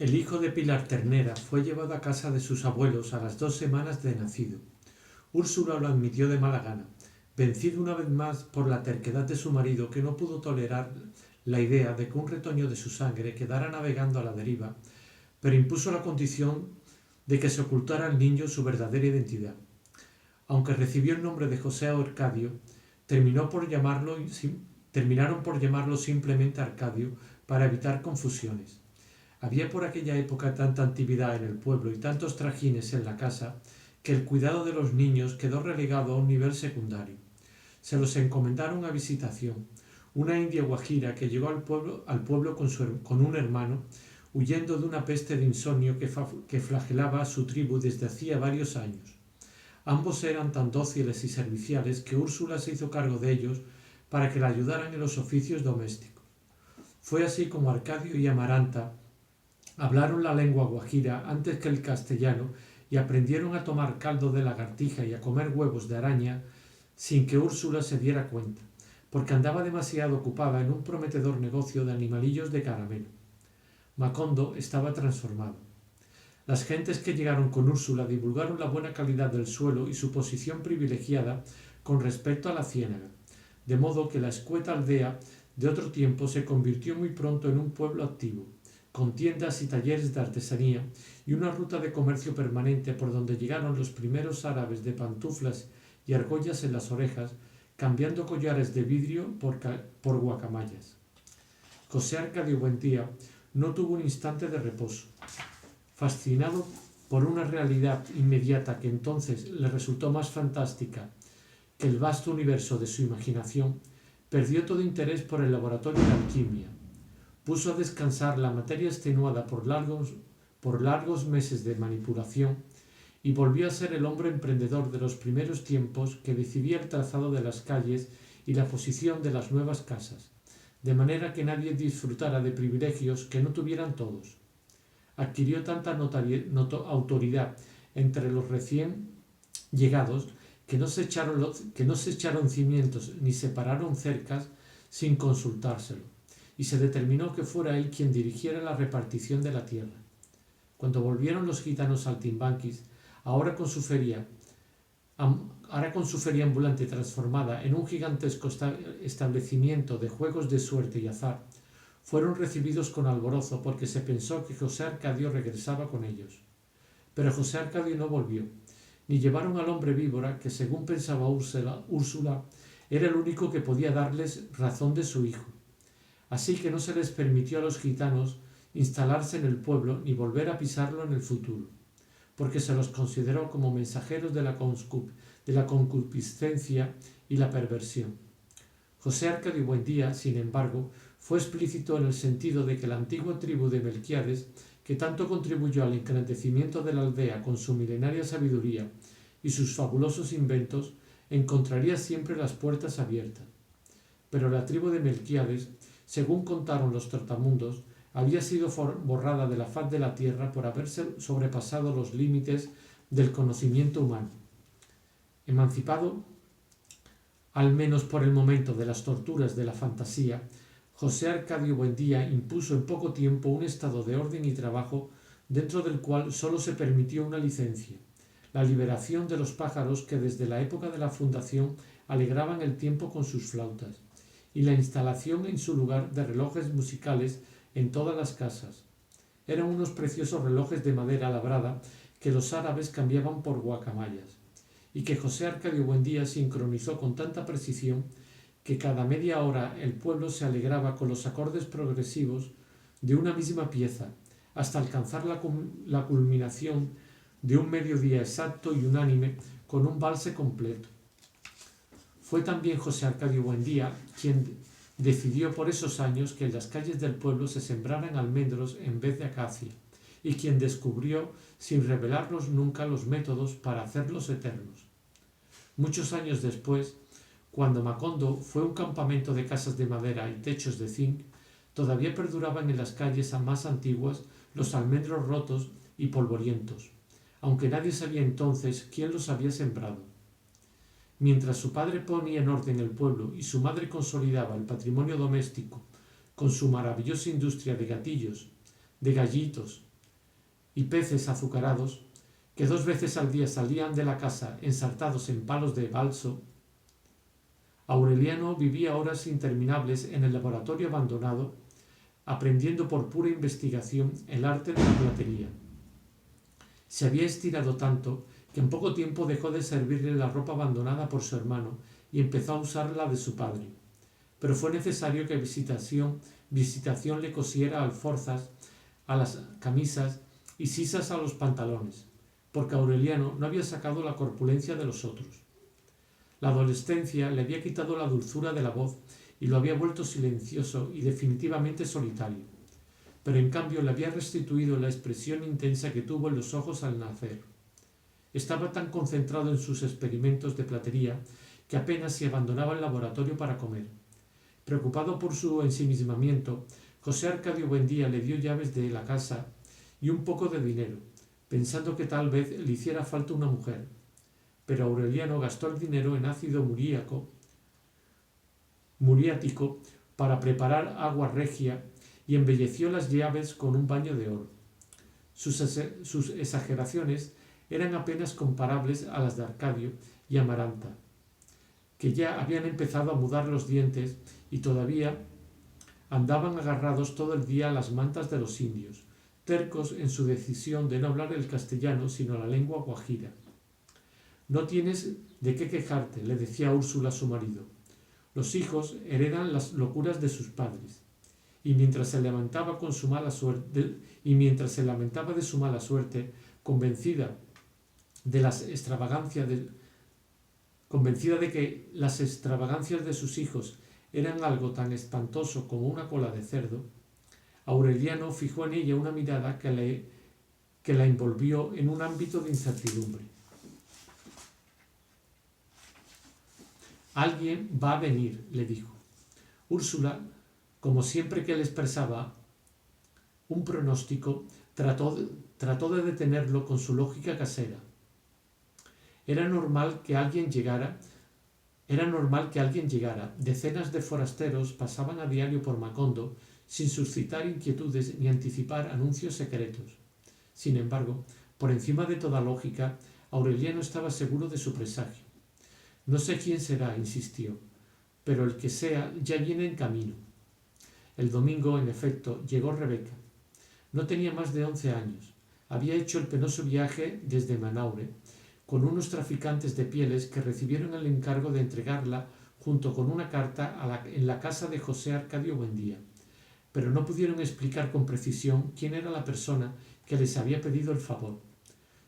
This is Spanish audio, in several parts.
El hijo de Pilar Ternera fue llevado a casa de sus abuelos a las 2 semanas de nacido. Úrsula lo admitió de mala gana, vencido una vez más por la terquedad de su marido, que no pudo tolerar la idea de que un retoño de su sangre quedara navegando a la deriva, pero impuso la condición de que se ocultara al niño su verdadera identidad. Aunque recibió el nombre de José Arcadio, terminaron por llamarlo simplemente Arcadio para evitar confusiones. Había por aquella época tanta actividad en el pueblo y tantos trajines en la casa que el cuidado de los niños quedó relegado a un nivel secundario. Se los encomendaron a Visitación, una india guajira que llegó al pueblo con un hermano, huyendo de una peste de insomnio que flagelaba a su tribu desde hacía varios años. Ambos eran tan dóciles y serviciales que Úrsula se hizo cargo de ellos para que la ayudaran en los oficios domésticos. Fue así como Arcadio y Amaranta hablaron la lengua guajira antes que el castellano y aprendieron a tomar caldo de lagartija y a comer huevos de araña sin que Úrsula se diera cuenta, porque andaba demasiado ocupada en un prometedor negocio de animalillos de caramelo. Macondo estaba transformado. Las gentes que llegaron con Úrsula divulgaron la buena calidad del suelo y su posición privilegiada con respecto a la ciénaga, de modo que la escueta aldea de otro tiempo se convirtió muy pronto en un pueblo activo, con tiendas y talleres de artesanía y una ruta de comercio permanente por donde llegaron los primeros árabes de pantuflas y argollas en las orejas, cambiando collares de vidrio por guacamayas. José Arcadio Buendía no tuvo un instante de reposo. Fascinado por una realidad inmediata que entonces le resultó más fantástica que el vasto universo de su imaginación, perdió todo interés por el laboratorio de alquimia. Puso a descansar la materia extenuada por largos meses de manipulación y volvió a ser el hombre emprendedor de los primeros tiempos que decidía el trazado de las calles y la posición de las nuevas casas, de manera que nadie disfrutara de privilegios que no tuvieran todos. Adquirió tanta autoridad entre los recién llegados que no se echaron cimientos ni separaron cercas sin consultárselo, y se determinó que fuera él quien dirigiera la repartición de la tierra. Cuando volvieron los gitanos saltimbanquis, ahora con su feria ambulante transformada en un gigantesco establecimiento de juegos de suerte y azar, fueron recibidos con alborozo porque se pensó que José Arcadio regresaba con ellos. Pero José Arcadio no volvió, ni llevaron al hombre víbora que, según pensaba Úrsula, era el único que podía darles razón de su hijo. Así que no se les permitió a los gitanos instalarse en el pueblo ni volver a pisarlo en el futuro, porque se los consideró como mensajeros de la concupiscencia y la perversión. José Arcadio Buendía, sin embargo, fue explícito en el sentido de que la antigua tribu de Melquiades, que tanto contribuyó al engrandecimiento de la aldea con su milenaria sabiduría y sus fabulosos inventos, encontraría siempre las puertas abiertas. Pero la tribu de Melquiades, según contaron los trotamundos, había sido borrada de la faz de la tierra por haber sobrepasado los límites del conocimiento humano. Emancipado, al menos por el momento, de las torturas de la fantasía, José Arcadio Buendía impuso en poco tiempo un estado de orden y trabajo dentro del cual sólo se permitió una licencia: la liberación de los pájaros que desde la época de la fundación alegraban el tiempo con sus flautas, y la instalación en su lugar de relojes musicales en todas las casas. Eran unos preciosos relojes de madera labrada que los árabes cambiaban por guacamayas, y que José Arcadio Buendía sincronizó con tanta precisión que cada media hora el pueblo se alegraba con los acordes progresivos de una misma pieza, hasta alcanzar la culminación de un mediodía exacto y unánime con un valse completo. Fue también José Arcadio Buendía quien decidió por esos años que en las calles del pueblo se sembraran almendros en vez de acacia, y quien descubrió, sin revelarnos nunca, los métodos para hacerlos eternos. Muchos años después, cuando Macondo fue un campamento de casas de madera y techos de zinc, todavía perduraban en las calles más antiguas los almendros rotos y polvorientos, aunque nadie sabía entonces quién los había sembrado. Mientras su padre ponía en orden el pueblo y su madre consolidaba el patrimonio doméstico con su maravillosa industria de gatillos, de gallitos, y peces azucarados, que 2 veces al día salían de la casa ensartados en palos de balso, Aureliano vivía horas interminables en el laboratorio abandonado, aprendiendo por pura investigación el arte de la platería. Se había estirado tanto que en poco tiempo dejó de servirle la ropa abandonada por su hermano y empezó a usar la de su padre. Pero fue necesario que Visitación le cosiera alforzas a las camisas y sisas a los pantalones, porque Aureliano no había sacado la corpulencia de los otros. La adolescencia le había quitado la dulzura de la voz y lo había vuelto silencioso y definitivamente solitario, pero en cambio le había restituido la expresión intensa que tuvo en los ojos al nacer. Estaba tan concentrado en sus experimentos de platería que apenas se abandonaba el laboratorio para comer. Preocupado por su ensimismamiento, José Arcadio Buendía le dio llaves de la casa y un poco de dinero, pensando que tal vez le hiciera falta una mujer. Pero Aureliano gastó el dinero en ácido muriático para preparar agua regia y embelleció las llaves con un baño de oro. Sus exageraciones eran apenas comparables a las de Arcadio y Amaranta, que ya habían empezado a mudar los dientes y todavía andaban agarrados todo el día a las mantas de los indios, tercos en su decisión de no hablar el castellano sino la lengua guajira. No tienes de qué quejarte, le decía Úrsula a su marido. Los hijos heredan las locuras de sus padres. Y mientras se lamentaba de su mala suerte, convencida de que las extravagancias de sus hijos eran algo tan espantoso como una cola de cerdo, Aureliano fijó en ella una mirada que la envolvió en un ámbito de incertidumbre. Alguien va a venir, le dijo. Úrsula, como siempre que le expresaba un pronóstico, trató de detenerlo con su lógica casera. Era normal que alguien llegara. Decenas de forasteros pasaban a diario por Macondo sin suscitar inquietudes ni anticipar anuncios secretos. Sin embargo, por encima de toda lógica, Aureliano estaba seguro de su presagio. No sé quién será, insistió, pero el que sea ya viene en camino. El domingo, en efecto, llegó Rebeca. No tenía más de 11 años. Había hecho el penoso viaje desde Manaure con unos traficantes de pieles que recibieron el encargo de entregarla junto con una carta en la casa de José Arcadio Buendía, pero no pudieron explicar con precisión quién era la persona que les había pedido el favor.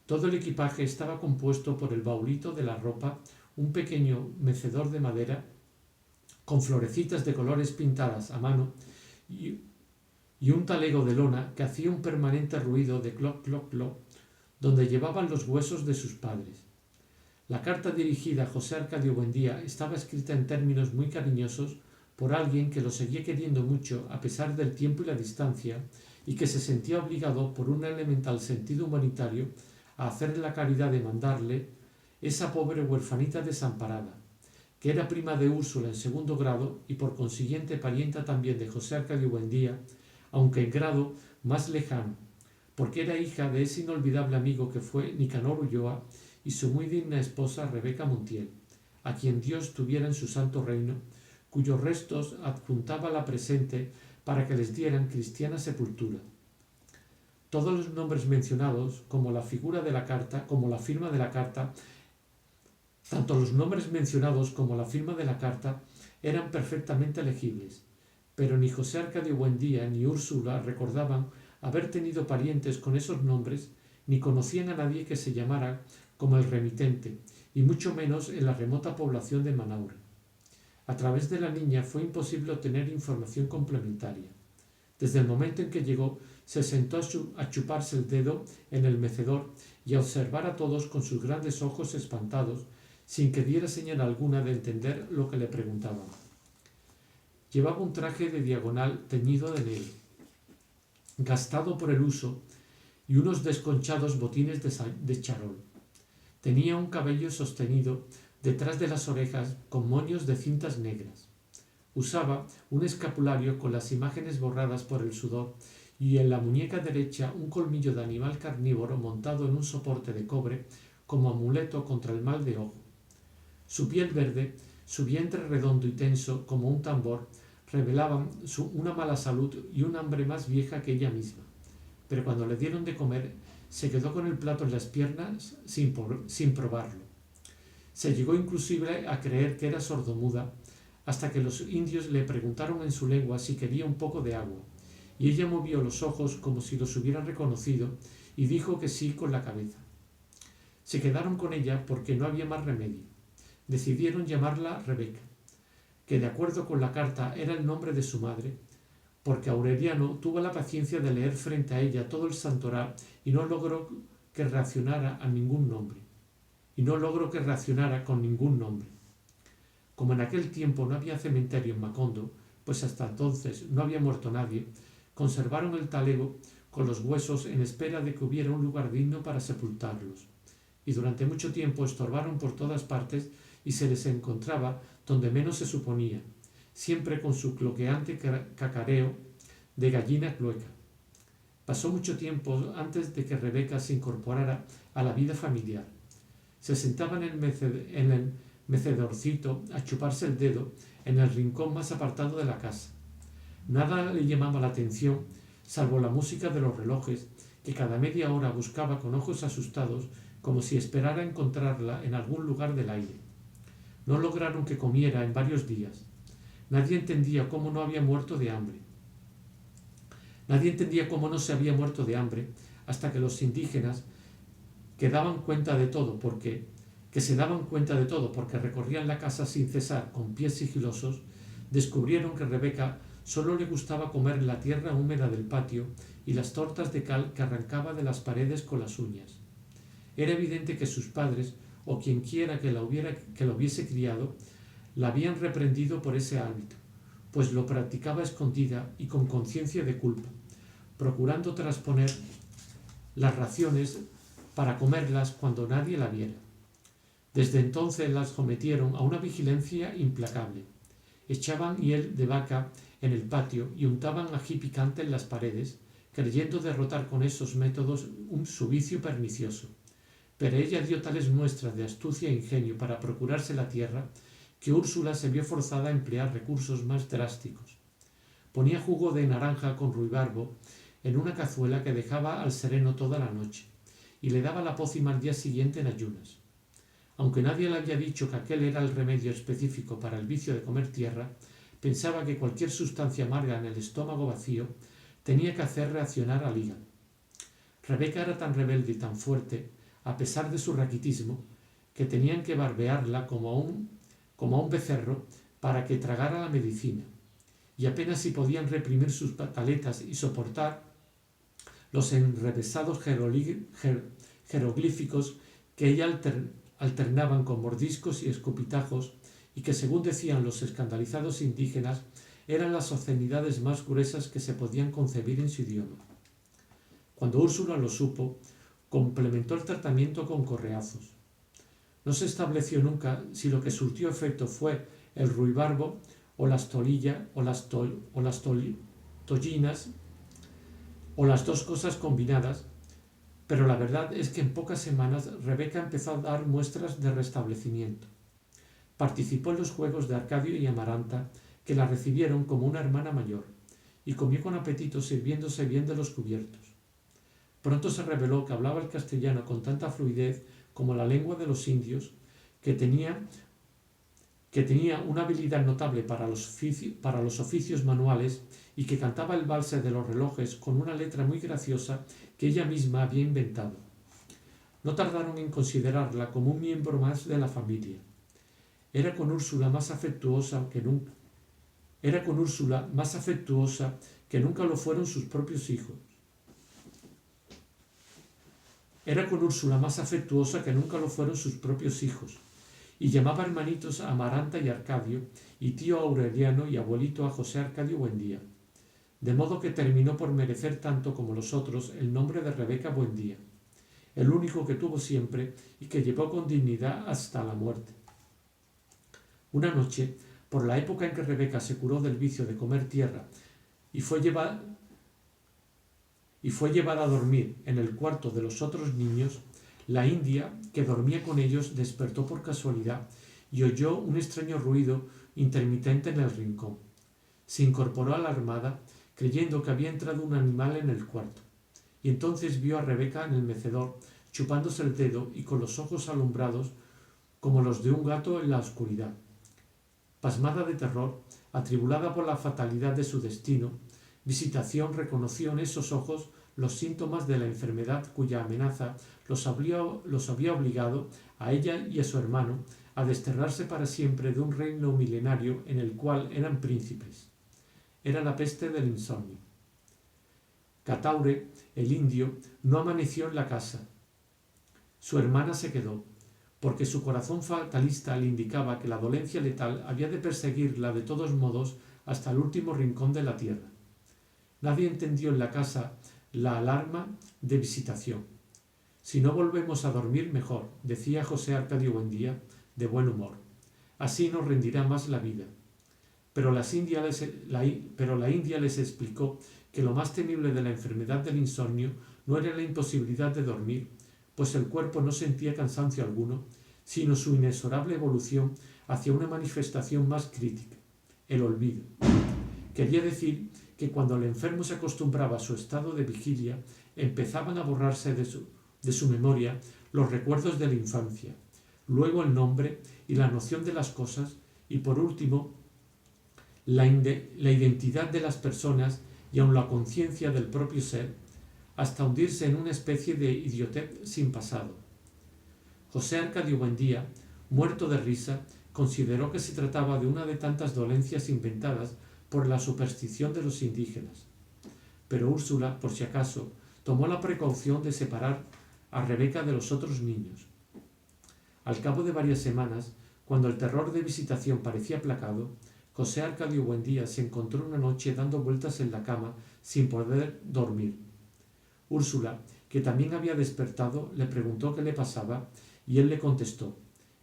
Todo el equipaje estaba compuesto por el baulito de la ropa, un pequeño mecedor de madera con florecitas de colores pintadas a mano y un talego de lona que hacía un permanente ruido de cloc, cloc, cloc, donde llevaban los huesos de sus padres. La carta dirigida a José Arcadio Buendía estaba escrita en términos muy cariñosos por alguien que lo seguía queriendo mucho a pesar del tiempo y la distancia y que se sentía obligado por un elemental sentido humanitario a hacerle la caridad de mandarle esa pobre huerfanita desamparada, que era prima de Úrsula en 2º grado y por consiguiente parienta también de José Arcadio Buendía, aunque en grado más lejano, porque era hija de ese inolvidable amigo que fue Nicanor Ulloa y su muy digna esposa Rebeca Montiel, a quien Dios tuviera en su santo reino, cuyos restos adjuntaba la presente para que les dieran cristiana sepultura. Todos los nombres mencionados, como la firma de la carta, tanto los nombres mencionados como la firma de la carta eran perfectamente legibles, pero ni José Arcadio Buendía ni Úrsula recordaban haber tenido parientes con esos nombres, ni conocían a nadie que se llamara como el remitente, y mucho menos en la remota población de Manaure. A través de la niña fue imposible obtener información complementaria. Desde el momento en que llegó, se sentó a chuparse el dedo en el mecedor y a observar a todos con sus grandes ojos espantados, sin que diera señal alguna de entender lo que le preguntaban. Llevaba un traje de diagonal teñido de negro, gastado por el uso, y unos desconchados botines de charol. Tenía un cabello sostenido detrás de las orejas con moños de cintas negras. Usaba un escapulario con las imágenes borradas por el sudor y en la muñeca derecha un colmillo de animal carnívoro montado en un soporte de cobre como amuleto contra el mal de ojo. Su piel verde, su vientre redondo y tenso como un tambor revelaban una mala salud y un hambre más vieja que ella misma. Pero cuando le dieron de comer, se quedó con el plato en las piernas sin probarlo. Se llegó inclusive a creer que era sordomuda, hasta que los indios le preguntaron en su lengua si quería un poco de agua, y ella movió los ojos como si los hubieran reconocido y dijo que sí con la cabeza. Se quedaron con ella porque no había más remedio. Decidieron llamarla Rebeca, que de acuerdo con la carta era el nombre de su madre, porque Aureliano tuvo la paciencia de leer frente a ella todo el santoral y no logró que reaccionara con ningún nombre. Como en aquel tiempo no había cementerio en Macondo, pues hasta entonces no había muerto nadie, conservaron el talego con los huesos en espera de que hubiera un lugar digno para sepultarlos. Y durante mucho tiempo estorbaron por todas partes y se les encontraba donde menos se suponía, siempre con su cloqueante cacareo de gallina clueca. Pasó mucho tiempo antes de que Rebeca se incorporara a la vida familiar. Se sentaba en el mecedorcito a chuparse el dedo en el rincón más apartado de la casa. Nada le llamaba la atención, salvo la música de los relojes, que cada media hora buscaba con ojos asustados, como si esperara encontrarla en algún lugar del aire. No lograron que comiera en varios días. Nadie entendía cómo no había muerto de hambre. Nadie entendía cómo no se había muerto de hambre, hasta que los indígenas que se daban cuenta de todo porque recorrían la casa sin cesar con pies sigilosos, descubrieron que Rebeca solo le gustaba comer la tierra húmeda del patio y las tortas de cal que arrancaba de las paredes con las uñas. Era evidente que sus padres, o quienquiera que la hubiese criado, la habían reprendido por ese hábito, pues lo practicaba escondida y con conciencia de culpa, procurando trasponer las raciones para comerlas cuando nadie la viera. Desde entonces las sometieron a una vigilancia implacable. Echaban hiel de vaca en el patio y untaban ají picante en las paredes, creyendo derrotar con esos métodos su vicio pernicioso. Pero ella dio tales muestras de astucia e ingenio para procurarse la tierra que Úrsula se vio forzada a emplear recursos más drásticos. Ponía jugo de naranja con ruibarbo en una cazuela que dejaba al sereno toda la noche, y le daba la pócima al día siguiente en ayunas. Aunque nadie le había dicho que aquel era el remedio específico para el vicio de comer tierra, pensaba que cualquier sustancia amarga en el estómago vacío tenía que hacer reaccionar al hígado. Rebeca era tan rebelde y tan fuerte, a pesar de su raquitismo, que tenían que barbearla como a un becerro para que tragara la medicina, y apenas si podían reprimir sus pataletas y soportar los enrevesados jeroglíficos que ella alternaban con mordiscos y escupitajos, y que, según decían los escandalizados indígenas, eran las obscenidades más gruesas que se podían concebir en su idioma. Cuando Úrsula lo supo, complementó el tratamiento con correazos. No se estableció nunca si lo que surtió efecto fue el ruibarbo o las tollinas o las dos cosas combinadas, pero la verdad es que en pocas semanas Rebeca empezó a dar muestras de restablecimiento. Participó en los juegos de Arcadio y Amaranta, que la recibieron como una hermana mayor, y comió con apetito sirviéndose bien de los cubiertos. Pronto se reveló que hablaba el castellano con tanta fluidez como la lengua de los indios, que tenía una habilidad notable para los oficios manuales y que cantaba el valse de los relojes con una letra muy graciosa que ella misma había inventado. No tardaron en considerarla como un miembro más de la familia. Era con Úrsula más afectuosa que nunca lo fueron sus propios hijos. Y llamaba hermanitos a Amaranta y Arcadio, y tío a Aureliano y abuelito a José Arcadio Buendía, de modo que terminó por merecer tanto como los otros el nombre de Rebeca Buendía, el único que tuvo siempre y que llevó con dignidad hasta la muerte. Una noche, por la época en que Rebeca se curó del vicio de comer tierra y fue llevada y fue llevada a dormir en el cuarto de los otros niños, la india, que dormía con ellos, despertó por casualidad y oyó un extraño ruido intermitente en el rincón. Se incorporó alarmada, creyendo que había entrado un animal en el cuarto, y entonces vio a Rebeca en el mecedor, chupándose el dedo y con los ojos alumbrados como los de un gato en la oscuridad. Pasmada de terror, atribulada por la fatalidad de su destino, Visitación reconoció en esos ojos los síntomas de la enfermedad cuya amenaza los había obligado a ella y a su hermano a desterrarse para siempre de un reino milenario en el cual eran príncipes. Era la peste del insomnio. Kataure, el indio, no amaneció en la casa. Su hermana se quedó, porque su corazón fatalista le indicaba que la dolencia letal había de perseguirla de todos modos hasta el último rincón de la tierra. Nadie entendió en la casa la alarma de Visitación. Si no volvemos a dormir, mejor, decía José Arcadio Buendía, de buen humor. Así nos rendirá más la vida. Pero la India les explicó que lo más temible de la enfermedad del insomnio no era la imposibilidad de dormir, pues el cuerpo no sentía cansancio alguno, sino su inexorable evolución hacia una manifestación más crítica, el olvido. Quería decir que cuando el enfermo se acostumbraba a su estado de vigilia, empezaban a borrarse de su memoria los recuerdos de la infancia, luego el nombre y la noción de las cosas, y por último, la identidad de las personas y aun la conciencia del propio ser, hasta hundirse en una especie de idiotez sin pasado. José Arcadio Buendía, muerto de risa, consideró que se trataba de una de tantas dolencias inventadas por la superstición de los indígenas. Pero Úrsula, por si acaso, tomó la precaución de separar a Rebeca de los otros niños. Al cabo de varias semanas, cuando el terror de Visitación parecía aplacado, José Arcadio Buendía se encontró una noche dando vueltas en la cama sin poder dormir. Úrsula, que también había despertado, le preguntó qué le pasaba y él le contestó: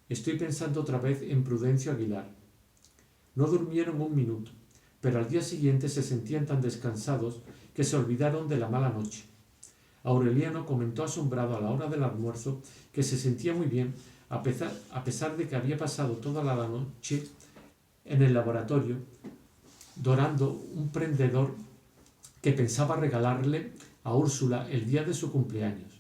«Estoy pensando otra vez en Prudencio Aguilar». No durmieron un minuto, pero al día siguiente se sentían tan descansados que se olvidaron de la mala noche. Aureliano comentó asombrado a la hora del almuerzo que se sentía muy bien a pesar de que había pasado toda la noche en el laboratorio dorando un prendedor que pensaba regalarle a Úrsula el día de su cumpleaños.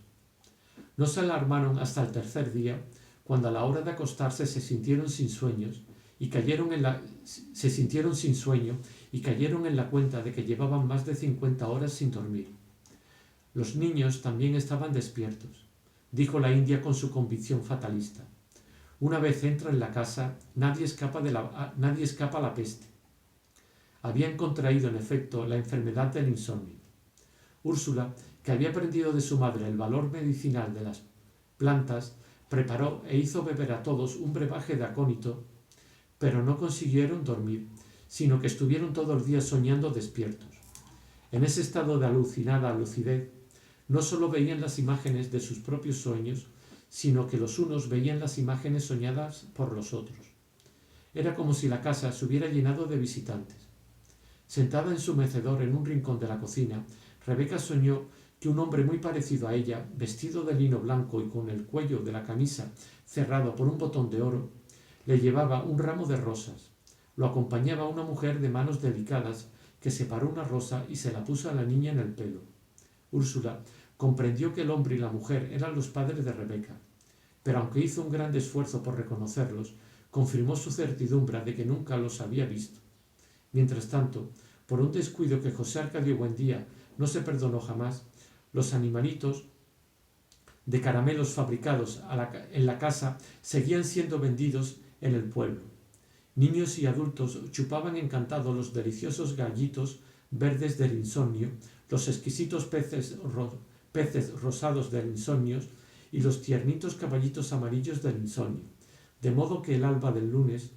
No se alarmaron hasta el tercer día, cuando a la hora de acostarse se sintieron sin sueño y cayeron en la cuenta de que llevaban más de 50 horas sin dormir. Los niños también estaban despiertos, dijo la India con su convicción fatalista. Una vez entra en la casa, nadie escapa a la peste. Habían contraído en efecto la enfermedad del insomnio. Úrsula, que había aprendido de su madre el valor medicinal de las plantas, preparó e hizo beber a todos un brebaje de acónito, pero no consiguieron dormir, sino que estuvieron todo el día soñando despiertos. En ese estado de alucinada lucidez, no sólo veían las imágenes de sus propios sueños, sino que los unos veían las imágenes soñadas por los otros. Era como si la casa se hubiera llenado de visitantes. Sentada en su mecedor en un rincón de la cocina, Rebeca soñó que un hombre muy parecido a ella, vestido de lino blanco y con el cuello de la camisa cerrado por un botón de oro, le llevaba un ramo de rosas. Lo acompañaba una mujer de manos delicadas que separó una rosa y se la puso a la niña en el pelo. Úrsula comprendió que el hombre y la mujer eran los padres de Rebeca, pero aunque hizo un gran esfuerzo por reconocerlos, confirmó su certidumbre de que nunca los había visto. Mientras tanto, por un descuido que José Arcadio Buendía no se perdonó jamás, los animalitos de caramelos fabricados en la casa seguían siendo vendidos en el pueblo. Niños y adultos chupaban encantados los deliciosos gallitos verdes del insomnio, los exquisitos peces rosados del insomnio y los tiernitos caballitos amarillos del insomnio, de modo que el alba del lunes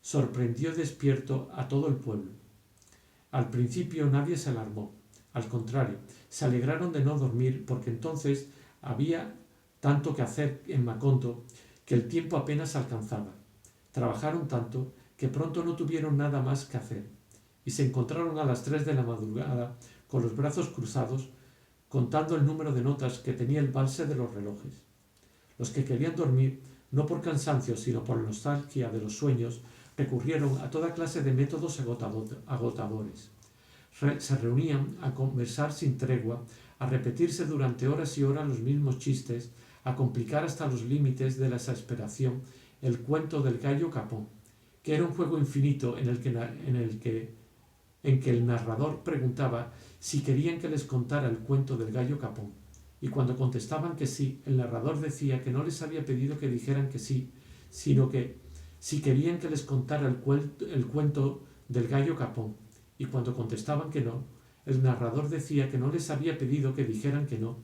sorprendió despierto a todo el pueblo. Al principio nadie se alarmó, al contrario, se alegraron de no dormir porque entonces había tanto que hacer en Macondo que el tiempo apenas alcanzaba. Trabajaron tanto que pronto no tuvieron nada más que hacer y se encontraron a las 3 de la madrugada con los brazos cruzados contando el número de notas que tenía el valse de los relojes. Los que querían dormir, no por cansancio, sino por nostalgia de los sueños, recurrieron a toda clase de métodos agotadores. Se reunían a conversar sin tregua, a repetirse durante horas y horas los mismos chistes, a complicar hasta los límites de la exasperación el cuento del gallo capón, que era un juego infinito en que el narrador preguntaba si querían que les contara el cuento del gallo capón, y cuando contestaban que sí, el narrador decía que no les había pedido que dijeran que sí, sino que si querían que les contara el cuento del gallo capón, y cuando contestaban que no, el narrador decía que no les había pedido que dijeran que no,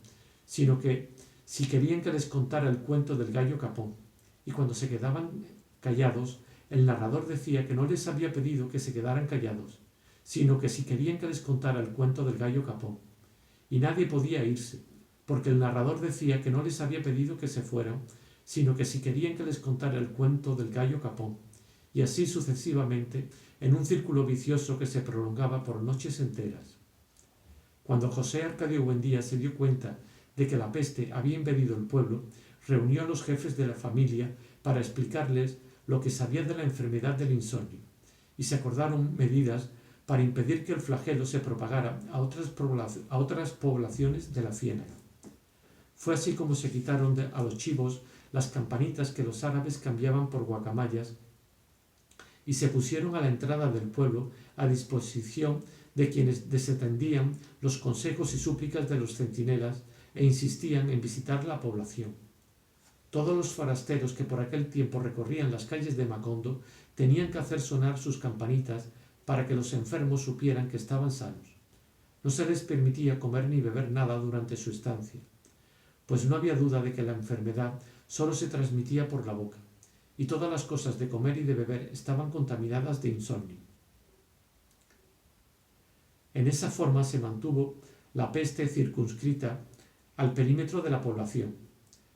sino que si querían que les contara el cuento del gallo capón, y cuando se quedaban callados, el narrador decía que no les había pedido que se quedaran callados, sino que si querían que les contara el cuento del gallo capón. Y nadie podía irse, porque el narrador decía que no les había pedido que se fueran, sino que si querían que les contara el cuento del gallo capón, y así sucesivamente, en un círculo vicioso que se prolongaba por noches enteras. Cuando José Arcadio Buendía se dio cuenta de que la peste había invadido el pueblo, reunió a los jefes de la familia para explicarles lo que sabía de la enfermedad del insomnio, y se acordaron medidas para impedir que el flagelo se propagara a otras poblaciones de la Ciénaga. Fue así como se quitaron a los chivos las campanitas que los árabes cambiaban por guacamayas y se pusieron a la entrada del pueblo a disposición de quienes desatendían los consejos y súplicas de los centinelas e insistían en visitar la población. Todos los forasteros que por aquel tiempo recorrían las calles de Macondo tenían que hacer sonar sus campanitas para que los enfermos supieran que estaban sanos. No se les permitía comer ni beber nada durante su estancia, pues no había duda de que la enfermedad solo se transmitía por la boca, y todas las cosas de comer y de beber estaban contaminadas de insomnio. En esa forma se mantuvo la peste circunscrita al perímetro de la población.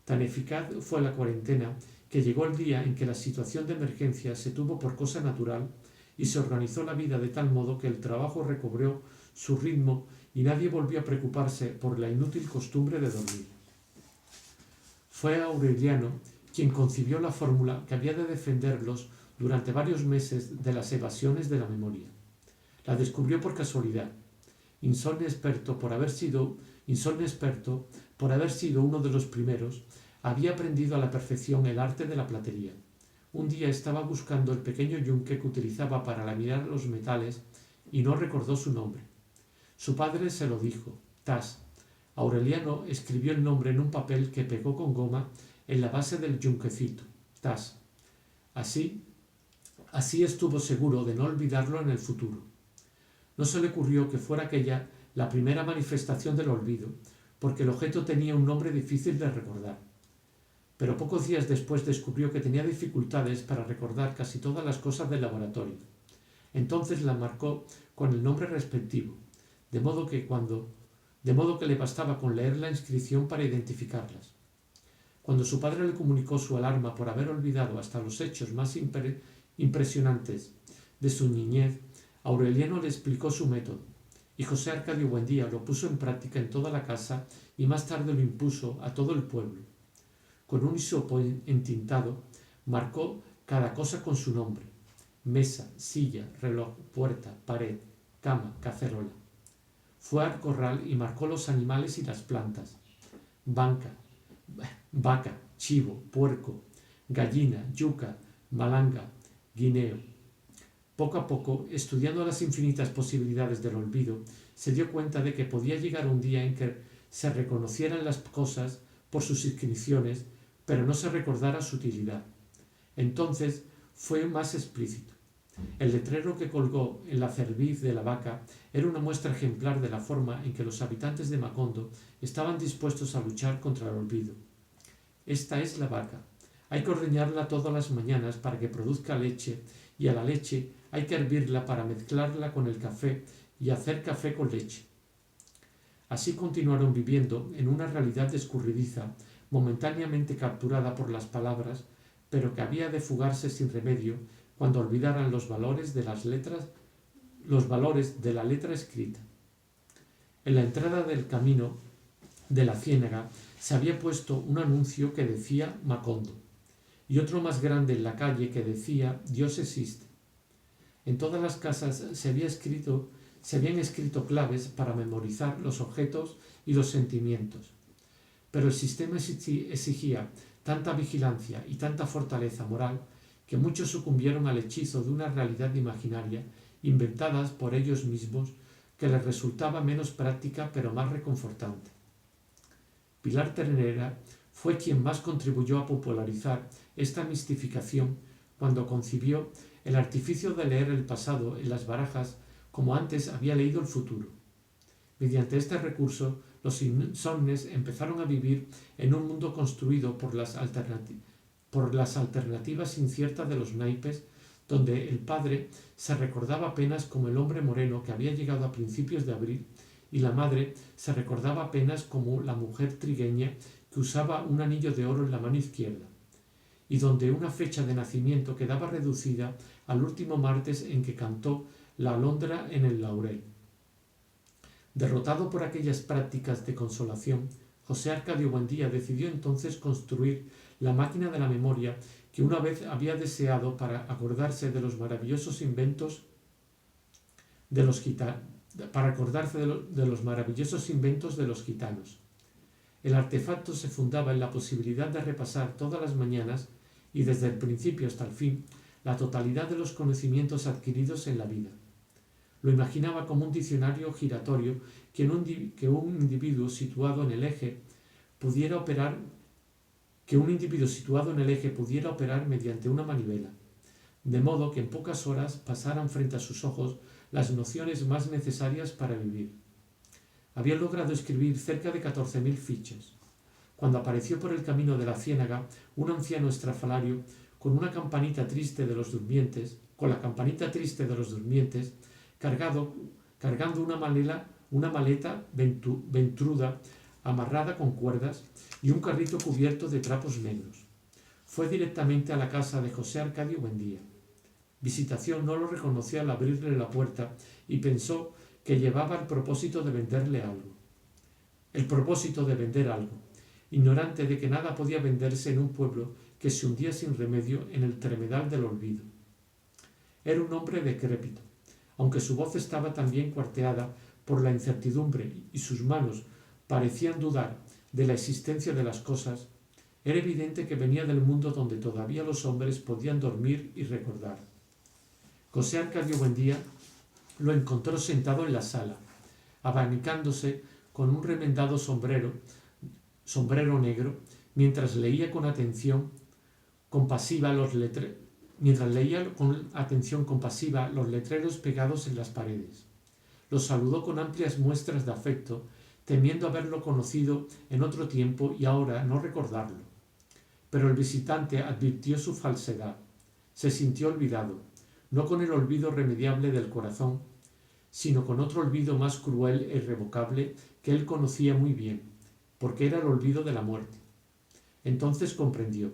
Tan eficaz fue la cuarentena que llegó el día en que la situación de emergencia se tuvo por cosa natural y se organizó la vida de tal modo que el trabajo recobró su ritmo y nadie volvió a preocuparse por la inútil costumbre de dormir. Fue Aureliano quien concibió la fórmula que había de defenderlos durante varios meses de las evasiones de la memoria. La descubrió por casualidad. Insomne experto por haber sido uno de los primeros, había aprendido a la perfección el arte de la platería. Un día estaba buscando el pequeño yunque que utilizaba para laminar los metales y no recordó su nombre. Su padre se lo dijo: Tas. Aureliano escribió el nombre en un papel que pegó con goma en la base del yunquecito. Tas. Así estuvo seguro de no olvidarlo en el futuro. No se le ocurrió que fuera aquella la primera manifestación del olvido, porque el objeto tenía un nombre difícil de recordar. Pero pocos días después descubrió que tenía dificultades para recordar casi todas las cosas del laboratorio. Entonces la marcó con el nombre respectivo, de modo que le bastaba con leer la inscripción para identificarlas. Cuando su padre le comunicó su alarma por haber olvidado hasta los hechos más impresionantes de su niñez, Aureliano le explicó su método, y José Arcadio Buendía lo puso en práctica en toda la casa y más tarde lo impuso a todo el pueblo. Con un hisopo entintado, marcó cada cosa con su nombre: mesa, silla, reloj, puerta, pared, cama, cacerola. Fue al corral y marcó los animales y las plantas: vaca, chivo, puerco, gallina, yuca, malanga, guineo. Poco a poco, estudiando las infinitas posibilidades del olvido, se dio cuenta de que podía llegar un día en que se reconocieran las cosas por sus inscripciones, pero no se recordara su utilidad. Entonces fue más explícito. El letrero que colgó en la cerviz de la vaca era una muestra ejemplar de la forma en que los habitantes de Macondo estaban dispuestos a luchar contra el olvido. Esta es la vaca. Hay que ordeñarla todas las mañanas para que produzca leche, y a la leche hay que hervirla para mezclarla con el café y hacer café con leche. Así continuaron viviendo en una realidad escurridiza, momentáneamente capturada por las palabras, pero que había de fugarse sin remedio cuando olvidaran los valores de la letra escrita. En la entrada del camino de la ciénaga se había puesto un anuncio que decía Macondo y otro más grande en la calle que decía Dios existe. En todas las casas se habían escrito claves para memorizar los objetos y los sentimientos, pero el sistema exigía tanta vigilancia y tanta fortaleza moral que muchos sucumbieron al hechizo de una realidad imaginaria inventadas por ellos mismos que les resultaba menos práctica pero más reconfortante. Pilar Ternera fue quien más contribuyó a popularizar esta mistificación cuando concibió el artificio de leer el pasado en las barajas como antes había leído el futuro. Mediante este recurso, los insomnes empezaron a vivir en un mundo construido por las alternativas inciertas de los naipes, donde el padre se recordaba apenas como el hombre moreno que había llegado a principios de abril y la madre se recordaba apenas como la mujer trigueña que usaba un anillo de oro en la mano izquierda, y donde una fecha de nacimiento quedaba reducida al último martes en que cantó la alondra en el laurel. Derrotado por aquellas prácticas de consolación, José Arcadio Buendía decidió entonces construir la máquina de la memoria que una vez había deseado para acordarse de los maravillosos inventos de los gitanos. El artefacto se fundaba en la posibilidad de repasar todas las mañanas y desde el principio hasta el fin la totalidad de los conocimientos adquiridos en la vida. Lo imaginaba como un diccionario giratorio que un individuo situado en el eje pudiera operar mediante una manivela, de modo que en pocas horas pasaran frente a sus ojos las nociones más necesarias para vivir. Había logrado escribir cerca de 14.000 fichas, cuando apareció por el camino de la ciénaga un anciano estrafalario con la campanita triste de los durmientes, cargando una maleta ventruda amarrada con cuerdas y un carrito cubierto de trapos negros. Fue directamente a la casa de José Arcadio Buendía. Visitación no lo reconoció al abrirle la puerta y pensó que llevaba el propósito de vender algo, ignorante de que nada podía venderse en un pueblo que se hundía sin remedio en el tremedal del olvido. Era un hombre decrépito, aunque su voz estaba también cuarteada por la incertidumbre y sus manos parecían dudar de la existencia de las cosas. Era evidente que venía del mundo donde todavía los hombres podían dormir y recordar. José Arcadio Buendía lo encontró sentado en la sala, abanicándose con un remendado sombrero negro, mientras leía con atención compasiva los letreros pegados en las paredes. Los saludó con amplias muestras de afecto, temiendo haberlo conocido en otro tiempo y ahora no recordarlo. Pero el visitante advirtió su falsedad. Se sintió olvidado, no con el olvido remediable del corazón, sino con otro olvido más cruel e irrevocable que él conocía muy bien, porque era el olvido de la muerte. Entonces comprendió.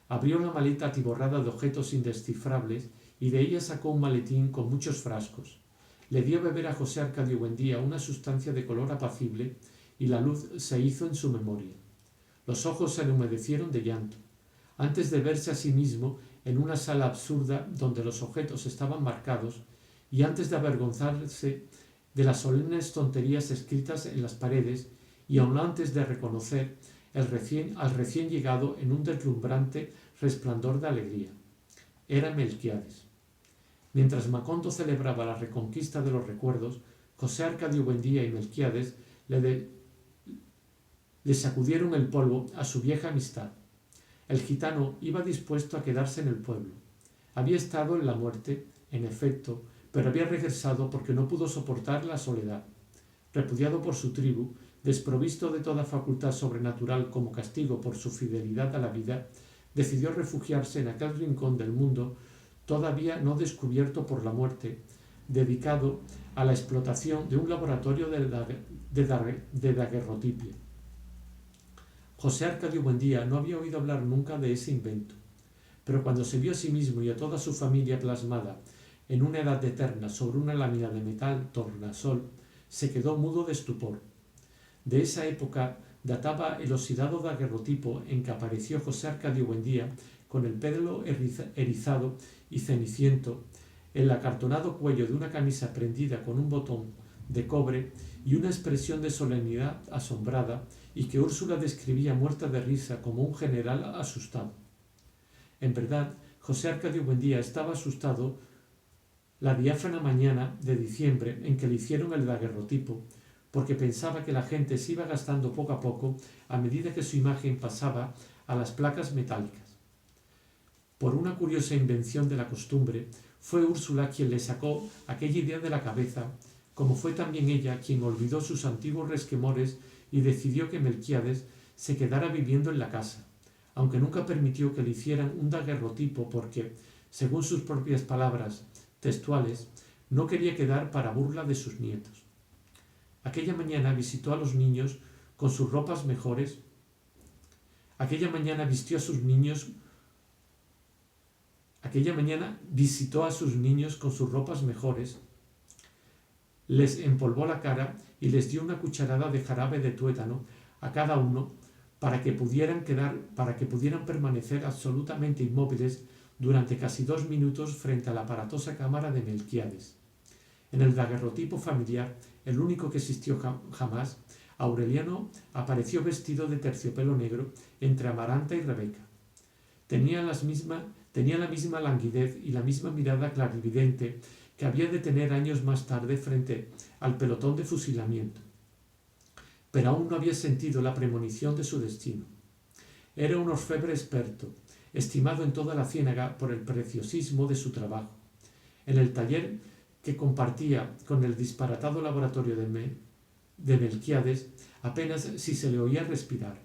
Abrió la maleta atiborrada de objetos indescifrables y de ella sacó un maletín con muchos frascos. Le dio a beber a José Arcadio Buendía una sustancia de color apacible y la luz se hizo en su memoria. Los ojos se le humedecieron de llanto. Antes de verse a sí mismo en una sala absurda donde los objetos estaban marcados y antes de avergonzarse de las solemnes tonterías escritas en las paredes y aun antes de reconocer al recién llegado en un deslumbrante resplandor de alegría. Era Melquiades. Mientras Macondo celebraba la reconquista de los recuerdos, José Arcadio Buendía y Melquiades le sacudieron el polvo a su vieja amistad. El gitano iba dispuesto a quedarse en el pueblo. Había estado en la muerte, en efecto, pero había regresado porque no pudo soportar la soledad. Repudiado por su tribu, desprovisto de toda facultad sobrenatural como castigo por su fidelidad a la vida, decidió refugiarse en aquel rincón del mundo todavía no descubierto por la muerte, dedicado a la explotación de un laboratorio de daguerrotipia. José Arcadio Buendía no había oído hablar nunca de ese invento, pero cuando se vio a sí mismo y a toda su familia plasmada en una edad eterna sobre una lámina de metal tornasol, se quedó mudo de estupor. De esa época databa el oxidado daguerrotipo en que apareció José Arcadio Buendía con el pelo erizado y ceniciento, el acartonado cuello de una camisa prendida con un botón de cobre y una expresión de solemnidad asombrada, y que Úrsula describía muerta de risa como un general asustado. En verdad, José Arcadio Buendía estaba asustado la diáfana mañana de diciembre en que le hicieron el daguerrotipo, porque pensaba que la gente se iba gastando poco a poco a medida que su imagen pasaba a las placas metálicas. Por una curiosa invención de la costumbre, fue Úrsula quien le sacó aquella idea de la cabeza, como fue también ella quien olvidó sus antiguos resquemores y decidió que Melquíades se quedara viviendo en la casa, aunque nunca permitió que le hicieran un daguerrotipo porque, según sus propias palabras textuales, no quería quedar para burla de sus nietos. Aquella mañana visitó a los niños con sus ropas mejores. Aquella mañana visitó a sus niños con sus ropas mejores, les empolvó la cara y les dio una cucharada de jarabe de tuétano a cada uno para que pudieran permanecer absolutamente inmóviles durante casi 2 minutos frente a la aparatosa cámara de Melquíades. En el daguerrotipo familiar, el único que existió jamás, Aureliano apareció vestido de terciopelo negro entre Amaranta y Rebeca. Tenía la misma languidez y la misma mirada clarividente que había de tener años más tarde frente al pelotón de fusilamiento. Pero aún no había sentido la premonición de su destino. Era un orfebre experto, estimado en toda la ciénaga por el preciosismo de su trabajo. En el taller que compartía con el disparatado laboratorio de Melquíades, apenas si se le oía respirar.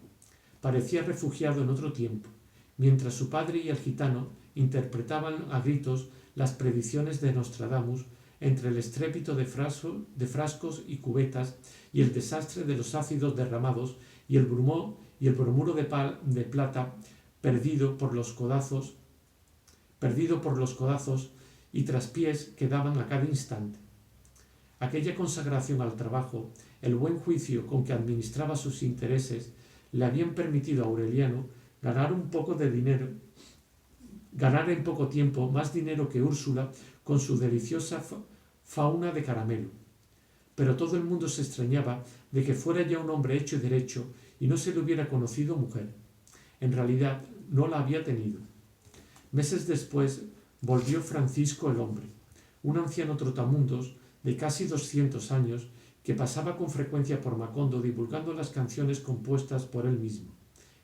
Parecía refugiado en otro tiempo, mientras su padre y el gitano interpretaban a gritos las predicciones de Nostradamus entre el estrépito de frascos y cubetas y el desastre de los ácidos derramados y el bromuro de plata perdido por los codazos y traspiés que daban a cada instante. Aquella consagración al trabajo, el buen juicio con que administraba sus intereses, le habían permitido a Aureliano ganar en poco tiempo más dinero que Úrsula con su deliciosa fauna de caramelo. Pero todo el mundo se extrañaba de que fuera ya un hombre hecho y derecho y no se le hubiera conocido mujer. En realidad no la había tenido. Meses después volvió Francisco el hombre, un anciano trotamundos de casi 200 años que pasaba con frecuencia por Macondo divulgando las canciones compuestas por él mismo.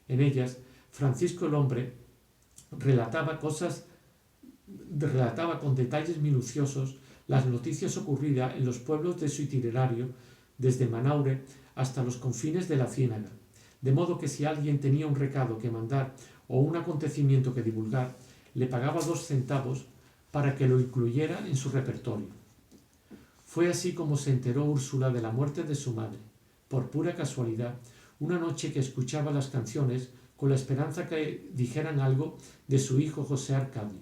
En ellas, Francisco el hombre relataba con detalles minuciosos las noticias ocurridas en los pueblos de su itinerario, desde Manaure hasta los confines de la ciénaga, de modo que si alguien tenía un recado que mandar o un acontecimiento que divulgar, le pagaba 2 centavos para que lo incluyera en su repertorio. Fue así como se enteró Úrsula de la muerte de su madre, por pura casualidad, una noche que escuchaba las canciones con la esperanza que dijeran algo de su hijo José Arcadio.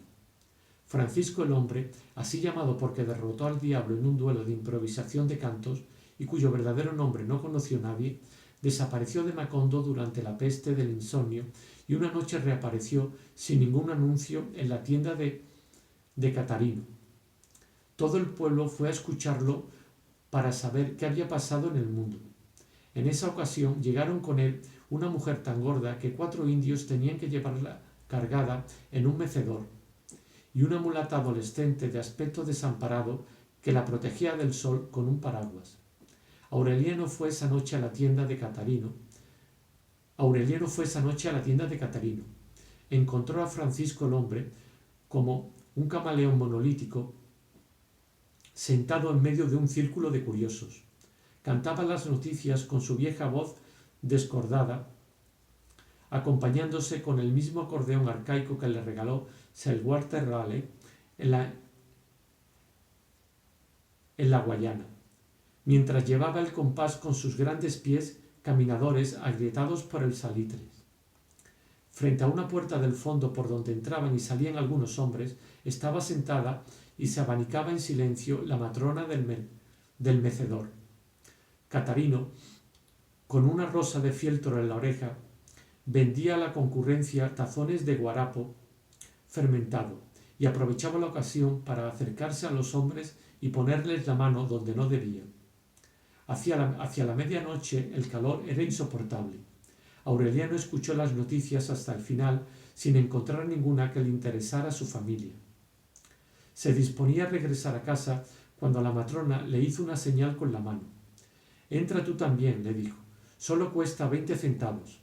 Francisco el hombre, así llamado porque derrotó al diablo en un duelo de improvisación de cantos y cuyo verdadero nombre no conoció nadie, desapareció de Macondo durante la peste del insomnio y una noche reapareció sin ningún anuncio en la tienda de Catarino. Todo el pueblo fue a escucharlo para saber qué había pasado en el mundo. En esa ocasión llegaron con él una mujer tan gorda que 4 indios tenían que llevarla cargada en un mecedor, y una mulata adolescente de aspecto desamparado que la protegía del sol con un paraguas. Aureliano fue esa noche a la tienda de Catarino. Encontró a Francisco el hombre como un camaleón monolítico sentado en medio de un círculo de curiosos. Cantaba las noticias con su vieja voz descordada, acompañándose con el mismo acordeón arcaico que le regaló Salvatore Raleigh en la Guayana, mientras llevaba el compás con sus grandes pies caminadores agrietados por el salitre. Frente a una puerta del fondo por donde entraban y salían algunos hombres, estaba sentada y se abanicaba en silencio la matrona del mecedor. Catarino, con una rosa de fieltro en la oreja, vendía a la concurrencia tazones de guarapo fermentado y aprovechaba la ocasión para acercarse a los hombres y ponerles la mano donde no debía. Hacia la medianoche el calor era insoportable. Aureliano escuchó las noticias hasta el final sin encontrar ninguna que le interesara a su familia. Se disponía a regresar a casa cuando la matrona le hizo una señal con la mano. «Entra tú también», le dijo. «Solo cuesta 20 centavos».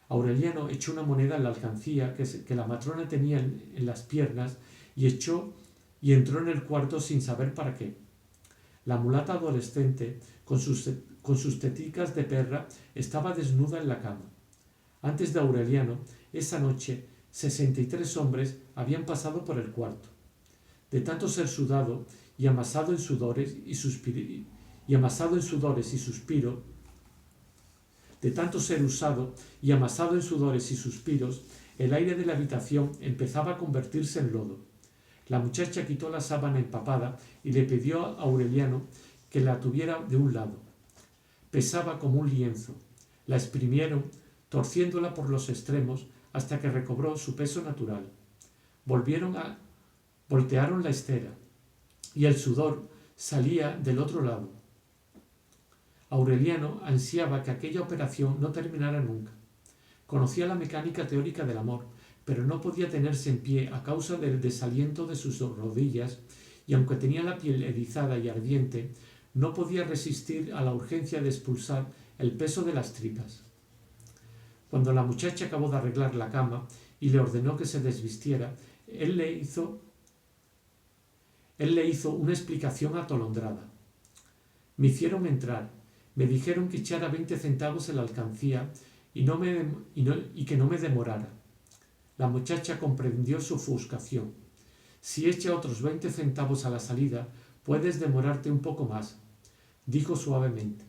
Aureliano echó una moneda en la alcancía que la matrona tenía en las piernas y entró en el cuarto sin saber para qué. La mulata adolescente, con sus teticas de perra, estaba desnuda en la cama. Antes de Aureliano, esa noche, 63 hombres habían pasado por el cuarto. De tanto ser sudado y amasado en sudores y suspiros, de tanto ser usado y amasado en sudores y suspiros, el aire de la habitación empezaba a convertirse en lodo. La muchacha quitó la sábana empapada y le pidió a Aureliano que la tuviera de un lado. Pesaba como un lienzo. La exprimieron, torciéndola por los extremos hasta que recobró su peso natural. Voltearon la estera y el sudor salía del otro lado. Aureliano ansiaba que aquella operación no terminara nunca. Conocía la mecánica teórica del amor, pero no podía tenerse en pie a causa del desaliento de sus rodillas y aunque tenía la piel erizada y ardiente, no podía resistir a la urgencia de expulsar el peso de las tripas. Cuando la muchacha acabó de arreglar la cama y le ordenó que se desvistiera, él le hizo una explicación atolondrada. Me hicieron entrar, me dijeron que echara 20 centavos en la alcancía y que no me demorara. La muchacha comprendió su ofuscación. Si echa otros 20 centavos a la salida, puedes demorarte un poco más, dijo suavemente.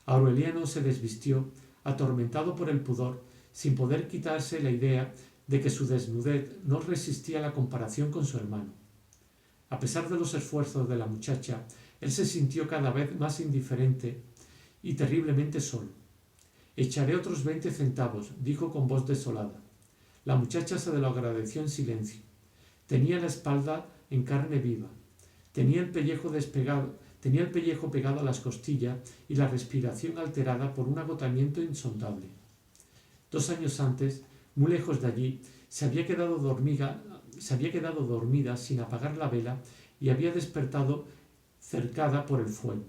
Aureliano se desvistió, atormentado por el pudor, sin poder quitarse la idea de que su desnudez no resistía la comparación con su hermano. A pesar de los esfuerzos de la muchacha, él se sintió cada vez más indiferente y terriblemente solo. «Echaré otros 20 centavos», dijo con voz desolada. La muchacha se lo agradeció en silencio. Tenía la espalda en carne viva. Tenía el pellejo pegado a las costillas y la respiración alterada por un agotamiento insondable. 2 años antes, muy lejos de allí, se había quedado dormida sin apagar la vela y había despertado cercada por el fuego.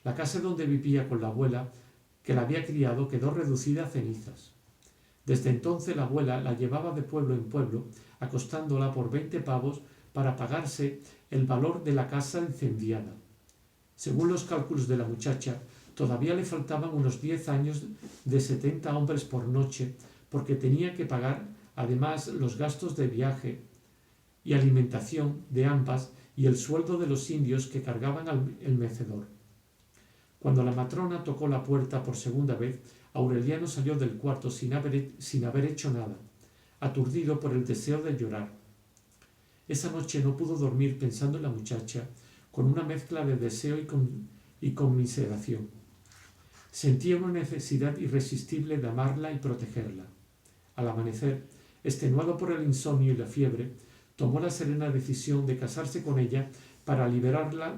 La casa donde vivía con la abuela, que la había criado, quedó reducida a cenizas. Desde entonces la abuela la llevaba de pueblo en pueblo, acostándola por 20 pavos para pagarse el valor de la casa incendiada. Según los cálculos de la muchacha, todavía le faltaban unos 10 años de 70 hombres por noche, porque tenía que pagar además los gastos de viaje y alimentación de ambas y el sueldo de los indios que cargaban el mecedor. Cuando la matrona tocó la puerta por segunda vez, Aureliano salió del cuarto sin haber hecho nada, aturdido por el deseo de llorar. Esa noche no pudo dormir pensando en la muchacha, con una mezcla de deseo y conmiseración. Sentía una necesidad irresistible de amarla y protegerla. Al amanecer, extenuado por el insomnio y la fiebre, tomó la serena decisión de casarse con ella para liberarla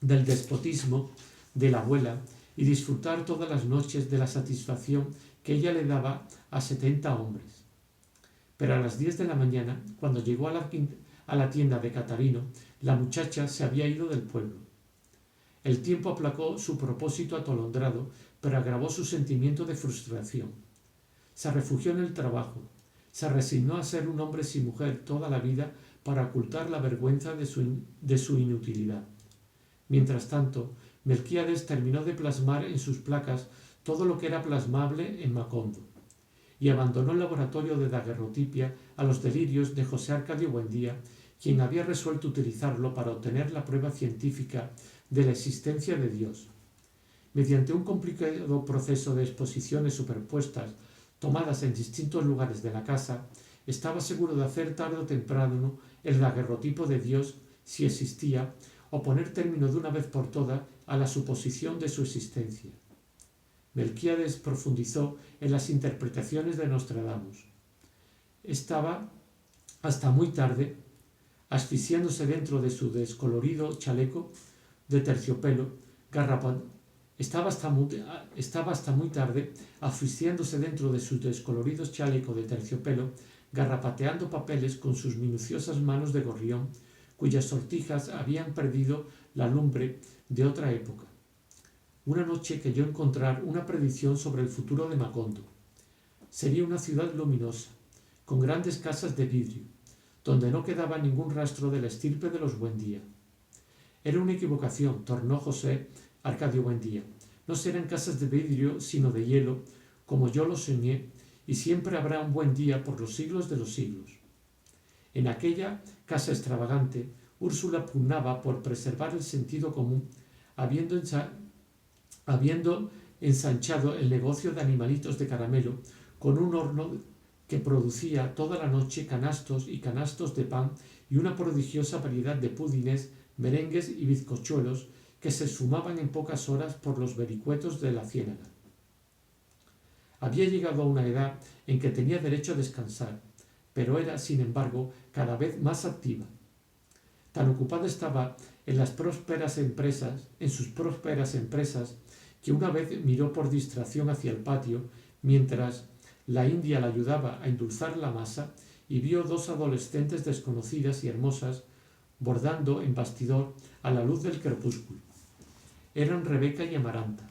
del despotismo de la abuela y disfrutar todas las noches de la satisfacción que ella le daba a 70 hombres. Pero a las 10 de la mañana, cuando llegó a la tienda de Catarino, la muchacha se había ido del pueblo. El tiempo aplacó su propósito atolondrado, pero agravó su sentimiento de frustración. Se refugió en el trabajo, se resignó a ser un hombre sin mujer toda la vida para ocultar la vergüenza de su inutilidad. Mientras tanto, Melquíades terminó de plasmar en sus placas todo lo que era plasmable en Macondo y abandonó el laboratorio de daguerrotipia a los delirios de José Arcadio Buendía, quien había resuelto utilizarlo para obtener la prueba científica de la existencia de Dios. Mediante un complicado proceso de exposiciones superpuestas tomadas en distintos lugares de la casa, estaba seguro de hacer tarde o temprano el daguerrotipo de Dios, si existía, o poner término de una vez por todas a la suposición de su existencia. Melquíades profundizó en las interpretaciones de Nostradamus. Estaba hasta muy tarde asfixiándose dentro de su descolorido chaleco de terciopelo, estaba hasta muy tarde asfixiándose dentro de su descolorido chaleco de terciopelo, garrapateando papeles con sus minuciosas manos de gorrión, cuyas sortijas habían perdido la lumbre de otra época. Una noche creyó encontrar una predicción sobre el futuro de Macondo. Sería una ciudad luminosa, con grandes casas de vidrio, donde no quedaba ningún rastro de la estirpe de los Buendía. Era una equivocación, tornó José Arcadio Buendía. No serán casas de vidrio, sino de hielo, como yo lo soñé, y siempre habrá un buen día por los siglos de los siglos. En aquella casa extravagante, Úrsula pugnaba por preservar el sentido común, habiendo ensanchado el negocio de animalitos de caramelo con un horno que producía toda la noche canastos y canastos de pan y una prodigiosa variedad de pudines, merengues y bizcochuelos que se esfumaban en pocas horas por los vericuetos de la ciénaga. Había llegado a una edad en que tenía derecho a descansar, pero era, sin embargo, cada vez más activa. Tan ocupada estaba en sus prósperas empresas, que una vez miró por distracción hacia el patio, mientras la india la ayudaba a endulzar la masa, y vio dos adolescentes desconocidas y hermosas bordando en bastidor a la luz del crepúsculo. Eran Rebeca y Amaranta.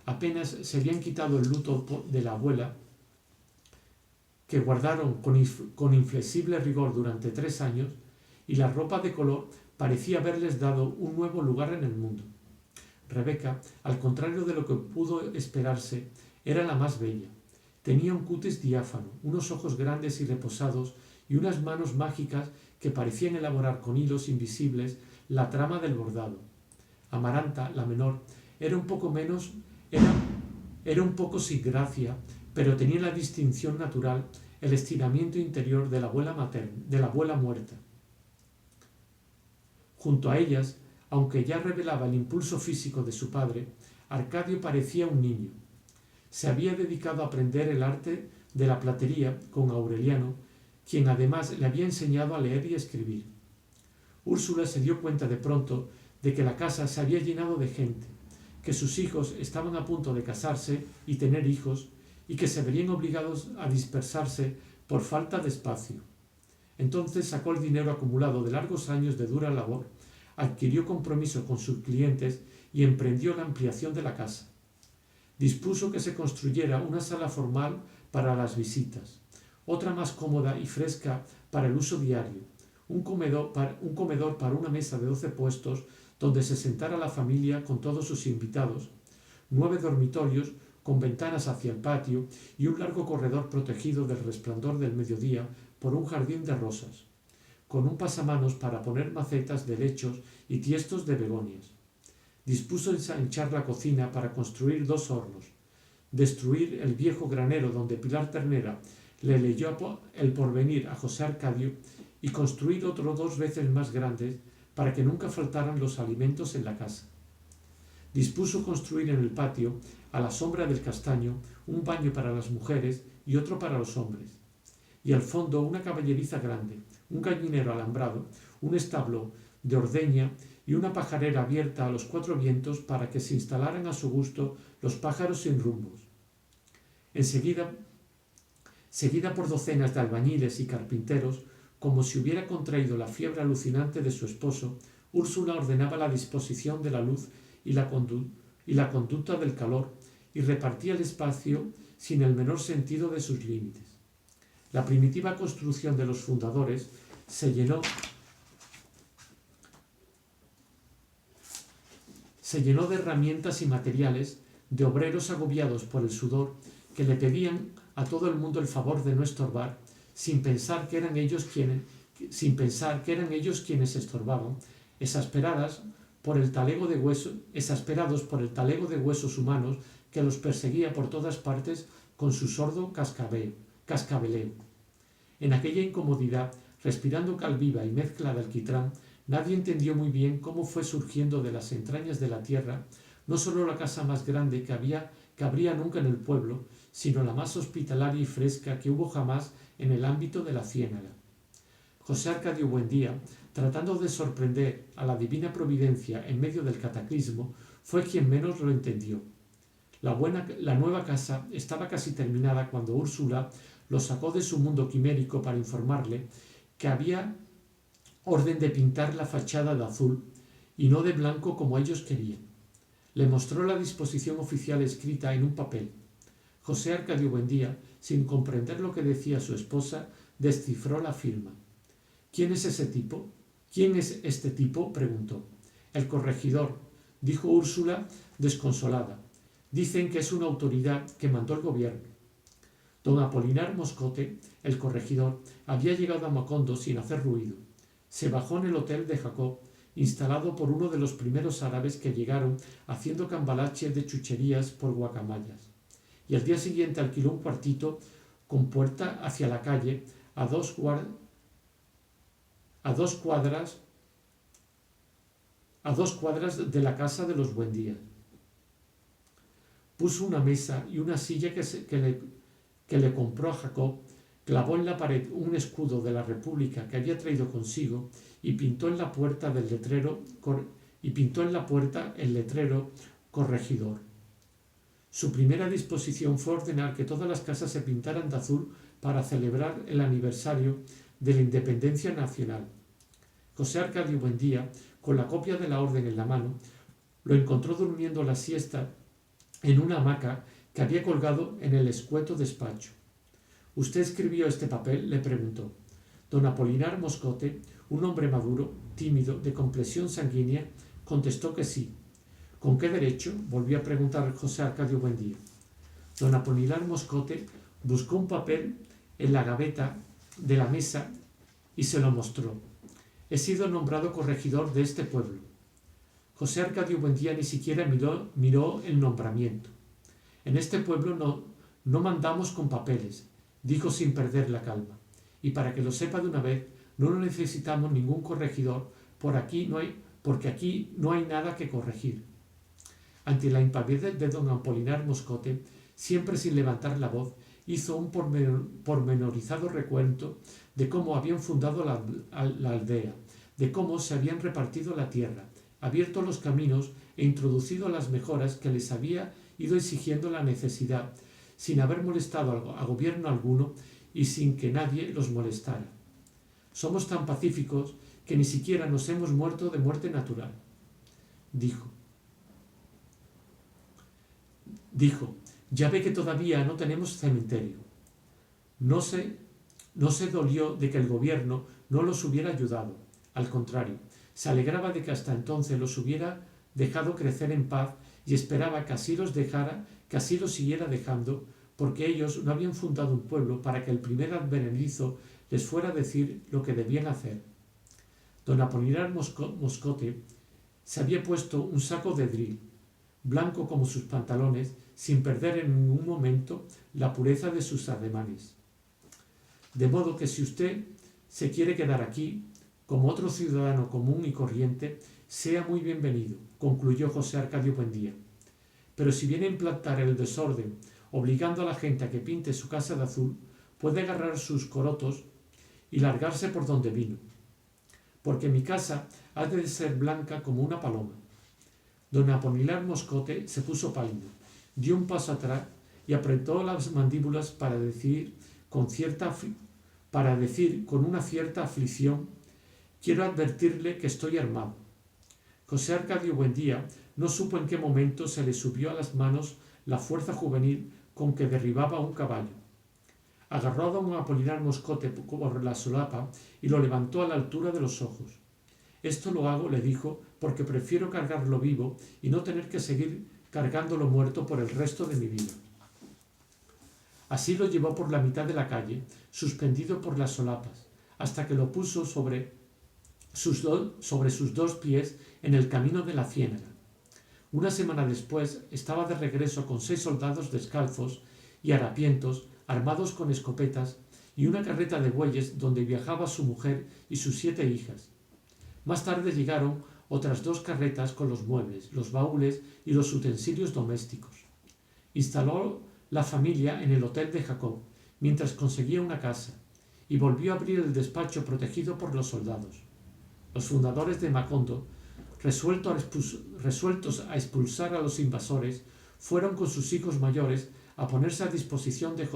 Apenas se habían quitado el luto de la abuela, que guardaron con inflexible rigor durante 3 años, y la ropa de color parecía haberles dado un nuevo lugar en el mundo. Rebeca, al contrario de lo que pudo esperarse, era la más bella. Tenía un cutis diáfano, unos ojos grandes y reposados y unas manos mágicas que parecían elaborar con hilos invisibles la trama del bordado. Amaranta, la menor, era un poco sin gracia, pero tenía la distinción natural, el estiramiento interior de la abuela muerta. Junto a ellas, aunque ya revelaba el impulso físico de su padre, Arcadio parecía un niño. Se había dedicado a aprender el arte de la platería con Aureliano, quien además le había enseñado a leer y escribir. Úrsula se dio cuenta de pronto de que la casa se había llenado de gente, que sus hijos estaban a punto de casarse y tener hijos, y que se verían obligados a dispersarse por falta de espacio. Entonces sacó el dinero acumulado de largos años de dura labor, adquirió compromiso con sus clientes y emprendió la ampliación de la casa. Dispuso que se construyera una sala formal para las visitas, otra más cómoda y fresca para el uso diario, un comedor para una mesa de 12 puestos donde se sentara la familia con todos sus invitados, 9 dormitorios con ventanas hacia el patio y un largo corredor protegido del resplandor del mediodía por un jardín de rosas, con un pasamanos para poner macetas de helechos y tiestos de begonias. Dispuso ensanchar la cocina para construir 2 hornos, destruir el viejo granero donde Pilar Ternera le leyó el porvenir a José Arcadio y construir otro 2 veces más grande para que nunca faltaran los alimentos en la casa. Dispuso construir en el patio, a la sombra del castaño, un baño para las mujeres y otro para los hombres, y al fondo una caballeriza grande, un gallinero alambrado, un establo de ordeña y una pajarera abierta a los 4 vientos para que se instalaran a su gusto los pájaros sin rumbos. Enseguida, seguida por docenas de albañiles y carpinteros, como si hubiera contraído la fiebre alucinante de su esposo, Úrsula ordenaba la disposición de la luz y la conducta del calor, y repartía el espacio sin el menor sentido de sus límites. La primitiva construcción de los fundadores se llenó de herramientas y materiales, de obreros agobiados por el sudor que le pedían a todo el mundo el favor de no estorbar, sin pensar que eran ellos quienes estorbaban, exasperados por el talego de huesos humanos que los perseguía por todas partes con su sordo cascabeleo. En aquella incomodidad, respirando cal viva y mezcla de alquitrán, nadie entendió muy bien cómo fue surgiendo de las entrañas de la tierra no solo la casa más grande que había que habría nunca en el pueblo, sino la más hospitalaria y fresca que hubo jamás en el ámbito de la ciénaga. José Arcadio Buendía, tratando de sorprender a la divina providencia en medio del cataclismo, fue quien menos lo entendió. La nueva casa estaba casi terminada cuando Úrsula lo sacó de su mundo quimérico para informarle que había orden de pintar la fachada de azul y no de blanco como ellos querían. Le mostró la disposición oficial escrita en un papel. José Arcadio Buendía, sin comprender lo que decía su esposa, descifró la firma. ¿Quién es ese tipo? ¿Quién es este tipo?, preguntó. El corregidor, dijo Úrsula desconsolada. Dicen que es una autoridad que mandó el gobierno. Don Apolinar Moscote, el corregidor, había llegado a Macondo sin hacer ruido. Se bajó en el hotel de Jacob, instalado por uno de los primeros árabes que llegaron haciendo cambalache de chucherías por guacamayas. Y al día siguiente alquiló un cuartito con puerta hacia la calle a dos cuadras de la casa de los Buendía. Puso una mesa y una silla que le compró a Jacob, clavó en la pared un escudo de la República que había traído consigo y pintó en la puerta el letrero corregidor. Su primera disposición fue ordenar que todas las casas se pintaran de azul para celebrar el aniversario de la independencia nacional. José Arcadio Buendía, con la copia de la orden en la mano, lo encontró durmiendo la siesta en una hamaca que había colgado en el escueto despacho. ¿Usted escribió este papel?, le preguntó. Don Apolinar Moscote, un hombre maduro, tímido, de complexión sanguínea, contestó que sí. ¿Con qué derecho?, volvió a preguntar José Arcadio Buendía. Don Apolinar Moscote buscó un papel en la gaveta de la mesa y se lo mostró. He sido nombrado corregidor de este pueblo. José Arcadio Buendía ni siquiera miró el nombramiento. En este pueblo no mandamos con papeles, dijo sin perder la calma. Y para que lo sepa de una vez, no necesitamos ningún corregidor, porque aquí no hay nada que corregir. Ante la impavidez de don Apolinar Moscote, siempre sin levantar la voz, hizo un pormenorizado recuento de cómo habían fundado la aldea, de cómo se habían repartido la tierra, abierto los caminos e introducido las mejoras que les había ido exigiendo la necesidad, sin haber molestado a gobierno alguno y sin que nadie los molestara. Somos tan pacíficos que ni siquiera nos hemos muerto de muerte natural, dijo. Ya ve que todavía no tenemos cementerio. No se dolió de que el gobierno no los hubiera ayudado. Al contrario, se alegraba de que hasta entonces los hubiera dejado crecer en paz y esperaba que así los siguiera dejando, porque ellos no habían fundado un pueblo para que el primer advenedizo les fuera a decir lo que debían hacer. Don Apolinar Moscote se había puesto un saco de dril, blanco como sus pantalones, sin perder en ningún momento la pureza de sus ademanes. De modo que si usted se quiere quedar aquí, como otro ciudadano común y corriente, sea muy bienvenido, concluyó José Arcadio Buendía. Pero si viene a implantar el desorden, obligando a la gente a que pinte su casa de azul, puede agarrar sus corotos y largarse por donde vino. Porque mi casa ha de ser blanca como una paloma. Don Apolinar Moscote se puso pálido, dio un paso atrás y apretó las mandíbulas para decir con una cierta aflicción: quiero advertirle que estoy armado. José Arcadio Buendía no supo en qué momento se le subió a las manos la fuerza juvenil con que derribaba un caballo. Agarró a don Apolinar Moscote por la solapa y lo levantó a la altura de los ojos. Esto lo hago, le dijo, porque prefiero cargarlo vivo y no tener que seguir cargándolo muerto por el resto de mi vida. Así lo llevó por la mitad de la calle, suspendido por las solapas, hasta que lo puso sobre sus dos pies en el camino de la ciénaga. Una semana después estaba de regreso con 6 soldados descalzos y harapientos, armados con escopetas, y una carreta de bueyes donde viajaba su mujer y sus 7 hijas. Más tarde llegaron otras 2 carretas con los muebles, los baúles y los utensilios domésticos. Instaló la familia en el hotel de Jacob, mientras conseguía una casa, y volvió a abrir el despacho protegido por los soldados. Los fundadores de Macondo, resueltos a expulsar a los invasores, fueron con sus hijos mayores a ponerse a disposición de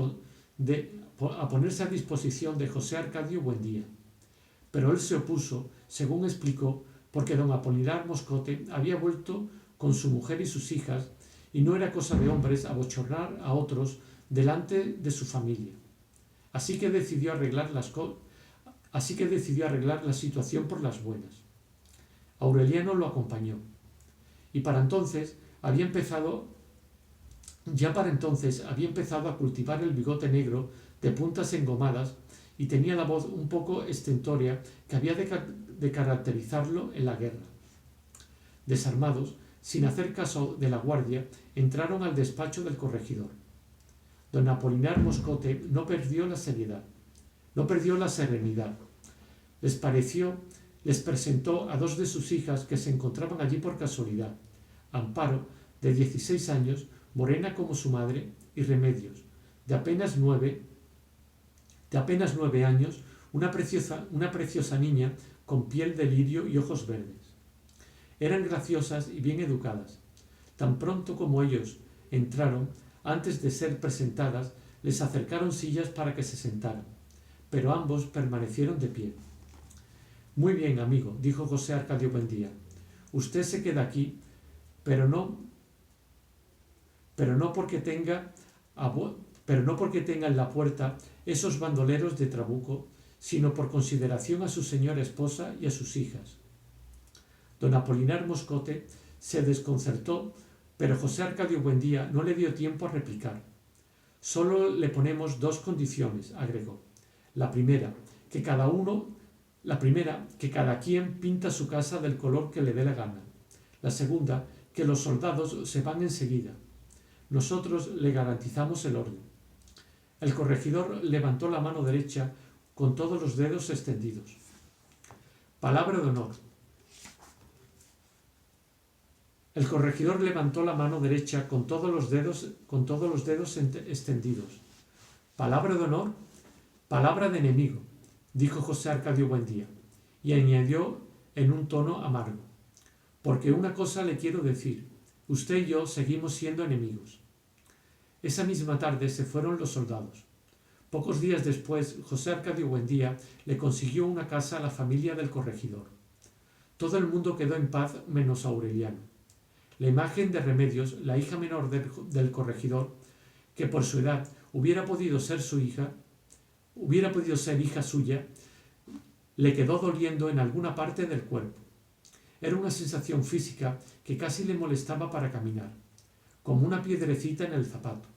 José Arcadio Buendía. Pero él se opuso, según explicó, porque don Apolinar Moscote había vuelto con su mujer y sus hijas, y no era cosa de hombres abochornar a otros delante de su familia. Así que decidió arreglar la situación por las buenas. Aureliano lo acompañó, y para entonces había empezado a cultivar el bigote negro de puntas engomadas y tenía la voz un poco estentórea que había de caracterizarlo en la guerra. Desarmados, sin hacer caso de la guardia, entraron al despacho del corregidor. Don Apolinar Moscote no perdió la serenidad. Les presentó a dos de sus hijas que se encontraban allí por casualidad: Amparo, de 16 años, morena como su madre, y Remedios, de apenas 9 años, una preciosa niña con piel de lirio y ojos verdes. Eran graciosas y bien educadas. Tan pronto como ellos entraron, antes de ser presentadas, les acercaron sillas para que se sentaran, pero ambos permanecieron de pie. Muy bien, amigo, dijo José Arcadio Buendía. Usted se queda aquí, pero no porque tenga en la puerta esos bandoleros de trabuco, sino por consideración a su señora esposa y a sus hijas. Don Apolinar Moscote se desconcertó, pero José Arcadio Buendía no le dio tiempo a replicar. Solo le ponemos dos condiciones, agregó. La primera, que cada quien pinta su casa del color que le dé la gana. La segunda, que los soldados se van enseguida. Nosotros le garantizamos el orden. El corregidor levantó la mano derecha con todos los dedos extendidos. Palabra de honor. El corregidor levantó la mano derecha con todos los dedos extendidos. Palabra de honor, palabra de enemigo, dijo José Arcadio Buendía, y añadió en un tono amargo: porque una cosa le quiero decir, usted y yo seguimos siendo enemigos. Esa misma tarde se fueron los soldados. Pocos días después, José Arcadio Buendía le consiguió una casa a la familia del corregidor. Todo el mundo quedó en paz menos Aureliano. La imagen de Remedios, la hija menor del corregidor, que por su edad hubiera podido ser hija suya, le quedó doliendo en alguna parte del cuerpo. Era una sensación física que casi le molestaba para caminar, como una piedrecita en el zapato.